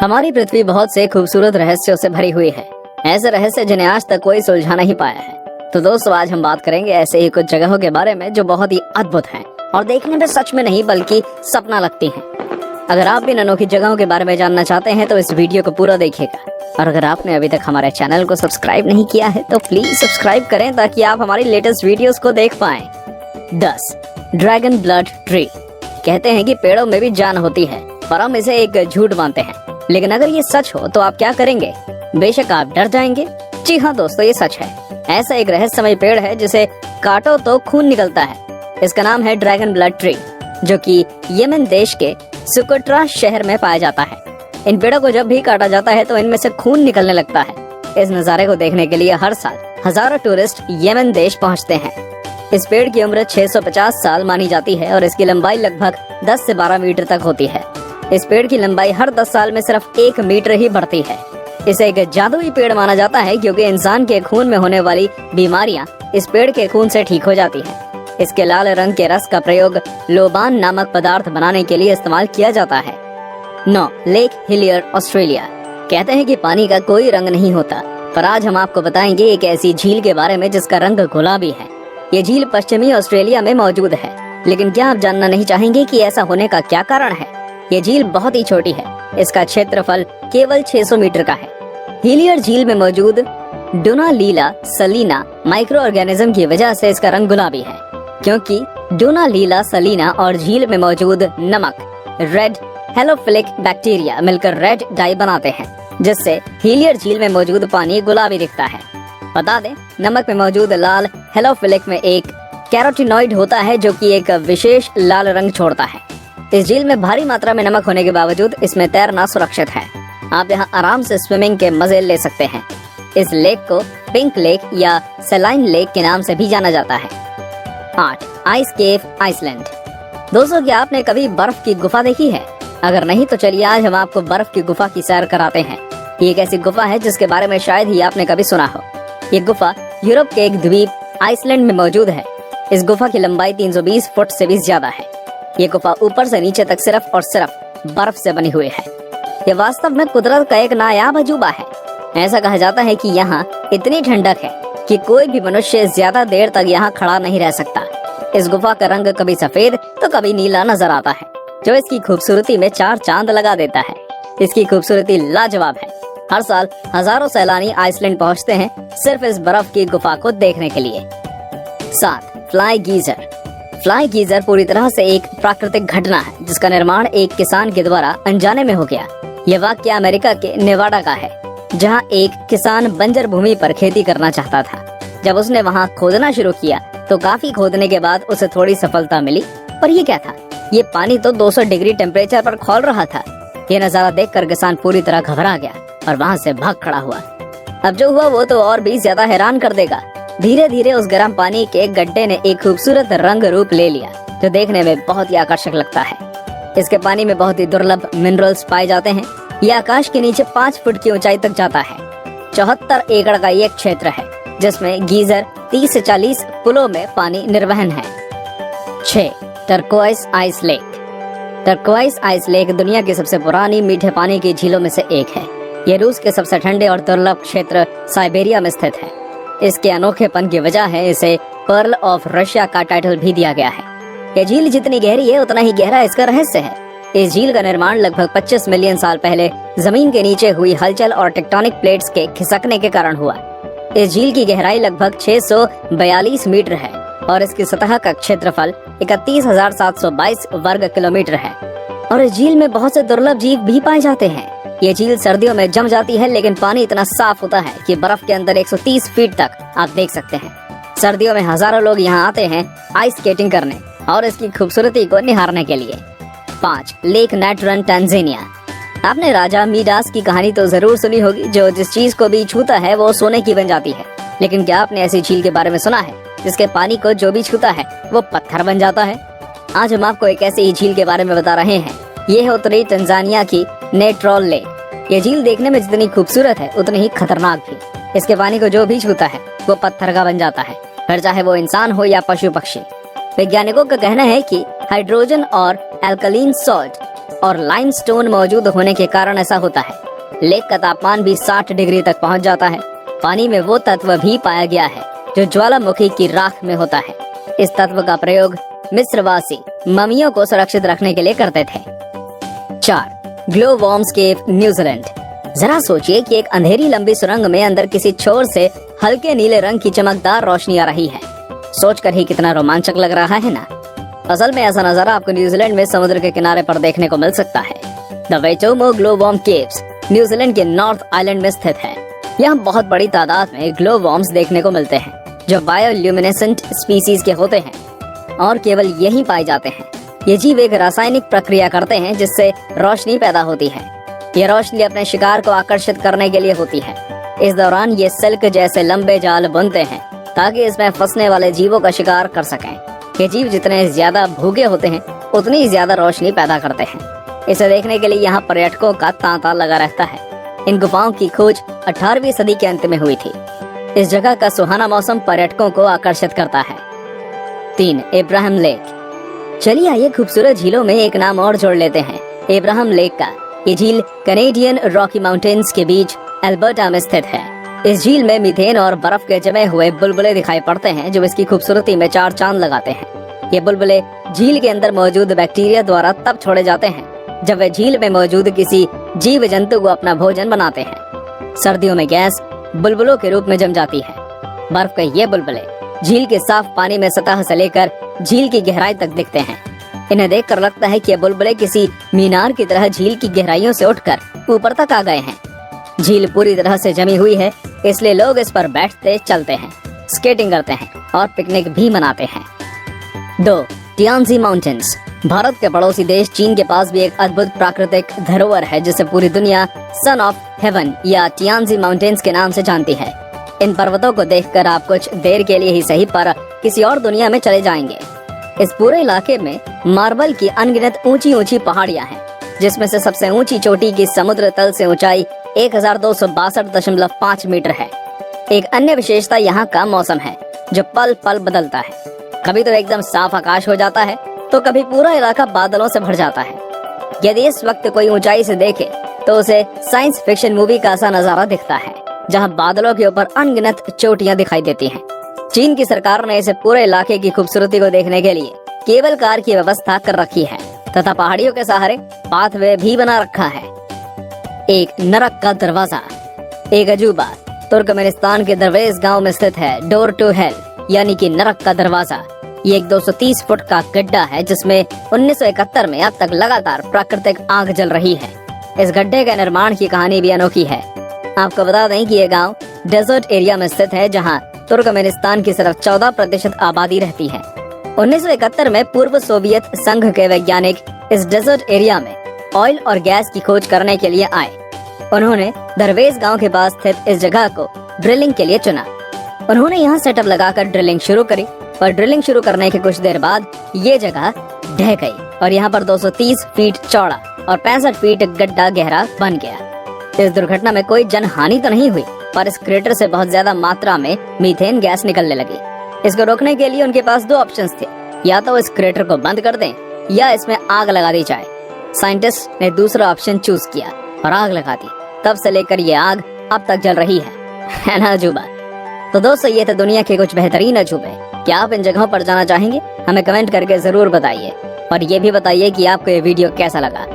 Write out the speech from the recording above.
हमारी पृथ्वी बहुत से खूबसूरत रहस्यों से भरी हुई है। ऐसे रहस्य जिन्हें आज तक कोई सुलझा नहीं पाया है। तो दोस्तों, आज हम बात करेंगे ऐसे ही कुछ जगहों के बारे में जो बहुत ही अद्भुत हैं और देखने में सच में नहीं बल्कि सपना लगती हैं। अगर आप भी इन अनोखी जगहों के बारे में जानना चाहते हैं तो इस वीडियो को पूरा देखिएगा। और अगर आपने अभी तक हमारे चैनल को सब्सक्राइब नहीं किया है तो प्लीज सब्सक्राइब करें ताकि आप हमारी लेटेस्ट वीडियोस को देख पाएं। 10. Dragon blood tree. कहते हैं कि पेड़ों में भी जान होती है, पर हम इसे एक झूठ मानते हैं। लेकिन अगर ये सच हो तो आप क्या करेंगे? बेशक आप डर जाएंगे। जी हाँ दोस्तों, ये सच है। ऐसा एक रहस्यमय पेड़ है जिसे काटो तो खून निकलता है। इसका नाम है ड्रैगन ब्लड ट्री, जो कि यमन देश के सुकोट्रा शहर में पाया जाता है। इन पेड़ों को जब भी काटा जाता है तो इनमें से खून निकलने लगता है। इस नजारे को देखने के लिए हर साल हजारों टूरिस्ट यमन देश पहुंचते हैं। इस पेड़ की उम्र 650 साल मानी जाती है और इसकी लंबाई लगभग 10 से 12 मीटर तक होती है। इस पेड़ की लंबाई हर 10 साल में सिर्फ 1 मीटर ही बढ़ती है। इसे एक जादुई पेड़ माना जाता है क्योंकि इंसान के खून में होने वाली बीमारियां इस पेड़ के खून से ठीक हो जाती हैं। इसके लाल रंग के रस का प्रयोग लोबान नामक पदार्थ बनाने के लिए इस्तेमाल किया जाता है। 9. Lake Hillier, Australia. कहते हैं कि पानी का कोई रंग नहीं होता, पर आज हम आपको बताएंगे एक ऐसी झील के बारे में जिसका रंग गुलाबी है। ये झील पश्चिमी ऑस्ट्रेलिया में मौजूद है। लेकिन क्या आप जानना नहीं चाहेंगे कि ऐसा होने का क्या कारण है? ये झील बहुत ही छोटी है। इसका क्षेत्रफल केवल 600 मीटर का है। हिलियर झील में मौजूद डोनालीला सलीना माइक्रो ऑर्गेनिज्म की वजह से इसका रंग गुलाबी है, क्योंकि डोनालीला सलीना और झील में मौजूद नमक रेड हेलोफिलिक बैक्टीरिया मिलकर रेड डाई बनाते हैं, जिससे हिलियर झील में मौजूद पानी गुलाबी दिखता है। बता दें, नमक में मौजूद लाल हेलोफिलिक में एक कैरोटीनॉइड होता है जो कि एक विशेष लाल रंग छोड़ता है। इस झील में भारी मात्रा में नमक होने के बावजूद इसमें तैरना सुरक्षित है। आप यहाँ आराम से स्विमिंग के मजे ले सकते हैं। इस लेक को पिंक लेक या सेलाइन लेक के नाम से भी जाना जाता है। 8. आइस केव, आइसलैंड। दोस्तों, क्या आपने कभी बर्फ की गुफा देखी है? अगर नहीं तो चलिए आज हम आपको बर्फ की गुफा की सैर कराते हैं। ये एक ऐसी गुफा है जिसके बारे में शायद ही आपने कभी सुना हो। ये गुफा यूरोप के एक द्वीप आइसलैंड में मौजूद है। इस गुफा की लंबाई 320 फुट से भी ज्यादा है। ये गुफा ऊपर से नीचे तक सिर्फ और सिर्फ बर्फ से बनी हुई है। ये वास्तव में कुदरत का एक नायाब अजूबा है। ऐसा कहा जाता है कि यहाँ इतनी ठंडक है कि कोई भी मनुष्य ज्यादा देर तक यहाँ खड़ा नहीं रह सकता। इस गुफा का रंग कभी सफेद तो कभी नीला नजर आता है, जो इसकी खूबसूरती में 4 चांद लगा देता है। इसकी खूबसूरती लाजवाब है। हर साल हजारों सैलानी आइसलैंड पहुँचते हैं सिर्फ इस बर्फ की गुफा को देखने के लिए। 7. Fly geyser. फ्लाई गीजर पूरी तरह से एक प्राकृतिक घटना है जिसका निर्माण एक किसान के द्वारा अनजाने में हो गया। यह वाक्य अमेरिका के नेवाडा का है, जहां एक किसान बंजर भूमि पर खेती करना चाहता था। जब उसने वहां खोदना शुरू किया तो काफी खोदने के बाद उसे थोड़ी सफलता मिली। पर ये क्या था? ये पानी तो 200 डिग्री टेम्परेचर पर खौल रहा था। ये नजारा देखकर किसान पूरी तरह घबरा गया और वहाँ से भाग खड़ा हुआ। अब जो हुआ वो तो और भी ज्यादा हैरान कर देगा। धीरे धीरे उस गर्म पानी के गड्ढे ने एक खूबसूरत रंग रूप ले लिया, जो देखने में बहुत ही आकर्षक लगता है। इसके पानी में बहुत ही दुर्लभ मिनरल्स पाए जाते हैं। यह आकाश के नीचे 5 फुट की ऊंचाई तक जाता है। 74 एकड़ का ये क्षेत्र है जिसमें गीजर 30 से 40 पुलों में पानी निर्वहन है। 6. Turquoise ice lake. Turquoise ice lake दुनिया की सबसे पुरानी मीठे पानी की झीलों में से एक है। ये रूस के सबसे ठंडे और दुर्लभ क्षेत्र साइबेरिया में स्थित है। इसके अनोखेपन की वजह है इसे पर्ल ऑफ रशिया का टाइटल भी दिया गया है। यह झील जितनी गहरी है उतना ही गहरा इसका रहस्य है। इस झील का निर्माण लगभग 25 मिलियन साल पहले जमीन के नीचे हुई हलचल और टेक्टोनिक प्लेट्स के खिसकने के कारण हुआ। इस झील की गहराई लगभग 642 मीटर है और इसकी सतह का क्षेत्रफल 31,722 वर्ग किलोमीटर है। और इस झील में बहुत से दुर्लभ जीव भी पाए जाते हैं। ये झील सर्दियों में जम जाती है, लेकिन पानी इतना साफ होता है कि बर्फ के अंदर 130 फीट तक आप देख सकते हैं। सर्दियों में हजारों लोग यहाँ आते हैं आइस स्केटिंग करने और इसकी खूबसूरती को निहारने के लिए। 5. Lake Natron, Tanzania. आपने राजा मीडास की कहानी तो जरूर सुनी होगी, जो जिस चीज को भी छूता है वो सोने की बन जाती है। लेकिन क्या आपने ऐसी झील के बारे में सुना है जिसके पानी को जो भी छूता है वो पत्थर बन जाता है? आज हम आपको एक ऐसी ही झील के बारे में बता रहे हैं। ये है उत्तरी टंजानिया की नेट्रॉल लेक। ये झील देखने में जितनी खूबसूरत है उतनी ही खतरनाक भी। इसके पानी को जो भी छूता है वो पत्थर का बन जाता है, फिर चाहे वो इंसान हो या पशु पक्षी। वैज्ञानिकों का कहना है कि हाइड्रोजन और एल्कलीन सॉल्ट और लाइमस्टोन मौजूद होने के कारण ऐसा होता है। लेक का तापमान भी 60 डिग्री तक पहुंच जाता है। पानी में वो तत्व भी पाया गया है जो ज्वालामुखी की राख में होता है। इस तत्व का प्रयोग मिस्रवासी ममियों को सुरक्षित रखने के लिए करते थे। 4. ग्लो वॉर्म्स केव, न्यूजीलैंड। जरा सोचिए कि एक अंधेरी लंबी सुरंग में अंदर किसी छोर से हल्के नीले रंग की चमकदार रोशनी आ रही है। सोचकर ही कितना रोमांचक लग रहा है ना। असल में ऐसा नजारा आपको न्यूजीलैंड में समुद्र के किनारे पर देखने को मिल सकता है। The Waitomo glow worm caves New Zealand के नॉर्थ आइलैंड में स्थित है। यहाँ बहुत बड़ी तादाद में ग्लो वॉर्म्स देखने को मिलते हैं जो बायोल्यूमिनेसेंट स्पीसीज के होते हैं और केवल यहीं पाए जाते हैं। ये जीव एक रासायनिक प्रक्रिया करते हैं जिससे रोशनी पैदा होती है। ये रोशनी अपने शिकार को आकर्षित करने के लिए होती है। इस दौरान ये सिल्क जैसे लंबे जाल बुनते हैं ताकि इसमें फंसने वाले जीवों का शिकार कर सकें। ये जीव जितने ज्यादा भूखे होते हैं उतनी ज्यादा रोशनी पैदा करते हैं। इसे देखने के लिए यहाँ पर्यटकों का तांता लगा रहता है। इन गुफाओं की खोज 18वीं सदी के अंत में हुई थी। इस जगह का सुहाना मौसम पर्यटकों को आकर्षित करता है। 3. इब्राहिम लेक। चलिए आइए खूबसूरत झीलों में एक नाम और जोड़ लेते हैं, इब्राहिम लेक का। ये झील कैनेडियन रॉकी माउंटेन्स के बीच एल्बर्टा में स्थित है। इस झील में मीथेन और बर्फ के जमे हुए बुलबुले दिखाई पड़ते हैं जो इसकी खूबसूरती में 4 चांद लगाते हैं। ये बुलबुले झील के अंदर मौजूद बैक्टीरिया द्वारा तब छोड़े जाते हैं जब वे झील में मौजूद किसी जीव जंतु को अपना भोजन बनाते हैं। सर्दियों में गैस बुलबुलों के रूप में जम जाती है। बर्फ के ये बुलबुले झील के साफ पानी में सतह से लेकर झील की गहराई तक दिखते हैं। इन्हें देखकर लगता है कि ये बुलबुले किसी मीनार की तरह झील की गहराइयों से उठकर ऊपर तक आ गए हैं। झील पूरी तरह से जमी हुई है, इसलिए लोग इस पर बैठते, चलते हैं, स्केटिंग करते हैं और पिकनिक भी मनाते हैं। 2. टियानजी माउंटेन्स। भारत के पड़ोसी देश चीन के पास भी एक अद्भुत प्राकृतिक धरोहर है जिसे पूरी दुनिया सन ऑफ हेवन या टियानजी माउंटेन्स के नाम से जानती है। इन पर्वतों को देखकर आप कुछ देर के लिए ही सही पर किसी और दुनिया में चले जाएंगे। इस पूरे इलाके में मार्बल की अनगिनत ऊंची ऊंची पहाड़ियां हैं, जिसमें से सबसे ऊंची चोटी की समुद्र तल से ऊंचाई 1262.5 मीटर है। एक अन्य विशेषता यहाँ का मौसम है जो पल पल बदलता है। कभी तो एकदम साफ आकाश हो जाता है तो कभी पूरा इलाका बादलों से भर जाता है। यदि इस वक्त कोई ऊंचाई से देखे तो उसे साइंस फिक्शन मूवी का सा नजारा दिखता है जहां बादलों के ऊपर अनगिनत चोटियां दिखाई देती हैं। चीन की सरकार ने इसे पूरे इलाके की खूबसूरती को देखने के लिए केबल कार की व्यवस्था कर रखी है तथा पहाड़ियों के सहारे पाथवे भी बना रखा है। एक नरक का दरवाजा। एक अजूबा तुर्कमेनिस्तान के दरवेज गांव में स्थित है डोर टू हेल यानी कि नरक का दरवाजा। ये एक 230 फुट का गड्ढा है जिसमें 1971 में अब तक लगातार प्राकृतिक आग जल रही है। इस गड्ढे के निर्माण की कहानी भी अनोखी है। आपको बता दें कि ये गांव डेजर्ट एरिया में स्थित है जहां तुर्कमेनिस्तान की सिर्फ 14% आबादी रहती है। 1971 में पूर्व सोवियत संघ के वैज्ञानिक इस डेजर्ट एरिया में ऑयल और गैस की खोज करने के लिए आए। उन्होंने दरवेज गांव के पास स्थित इस जगह को ड्रिलिंग के लिए चुना। उन्होंने यहाँ सेटअप लगाकर ड्रिलिंग शुरू करी और ड्रिलिंग शुरू करने के कुछ देर बाद ये जगह ढह गई और यहाँ पर 230 फीट चौड़ा और 65 फीट गड्ढा गहरा बन गया। इस दुर्घटना में कोई जनहानि तो नहीं हुई, पर इस क्रेटर से बहुत ज्यादा मात्रा में मीथेन गैस निकलने लगी। इसको रोकने के लिए उनके पास 2 ऑप्शंस थे, या तो इस क्रेटर को बंद कर दें या इसमें आग लगा दी जाए। साइंटिस्ट ने दूसरा ऑप्शन चूज किया और आग लगा दी। तब से लेकर ये आग अब तक जल रही है ना अजूबा। तो दोस्तों, ये तो दुनिया के कुछ बेहतरीन अजूबे। क्या आप इन जगहों पर जाना चाहेंगे? हमें कमेंट करके जरूर बताइए और ये भी बताइए कि आपको ये वीडियो कैसा लगा।